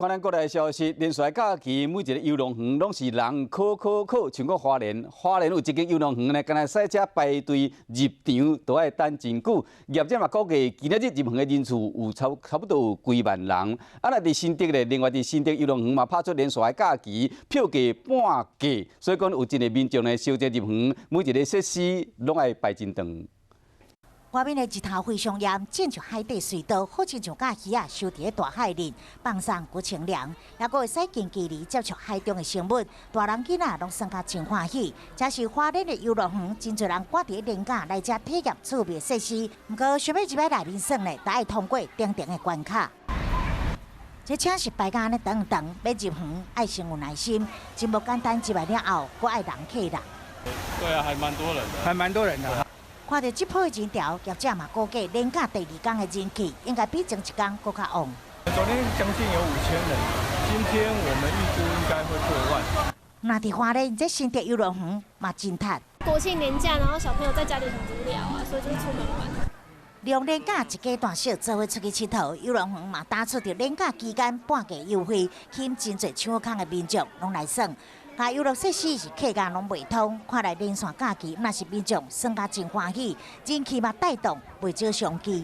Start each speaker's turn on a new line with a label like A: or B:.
A: 看咱国内消息，连续假期每一个游乐园拢是人考，像个花莲有一间游乐园呢，敢若赛车排队入场都要等真久。业者嘛估计今仔日入园的人数有差不多有几万人。啊，那伫新竹咧，另外伫新竹游乐园嘛拍出连续假期票价半价，所以讲有真个民众呢小姐入园，每一个设施拢爱排真长。
B: 外面的日头非常炎，正像海底隧道，好亲像假鱼啊，收伫个大海里，放送古清凉，也阁会使近距离接触海中的生物，大人囡仔拢算甲真欢喜。这是花莲的游乐园，真侪人赶伫连假来遮体验趣味设施。不过想要入来内面耍呢，都爱通过定的关卡。这请是排甲安尼长，要入园爱先有耐心，真无简单。入来了后，阁爱人客啦。
C: 对啊，还蛮多人的。
B: 看到这波的人潮，业者嘛估计连假第二天的人气应该比前一天更较旺。
C: 昨天将近有5000人，今天我们预估应该会过万。
B: 那伫花莲这新竹游乐园嘛真值。
D: 国庆年假，然后小朋友在家里很无聊啊，所以就是出门玩。
B: 利用连假一家大小做伙出去佚佗，游乐园嘛打出着连假期间半价优惠，吸引真侪抢空的民众拢来耍。 啊，游乐设施是客家拢袂通，看来连续假期那是民众耍甲真欢喜，人气嘛带动不少商机。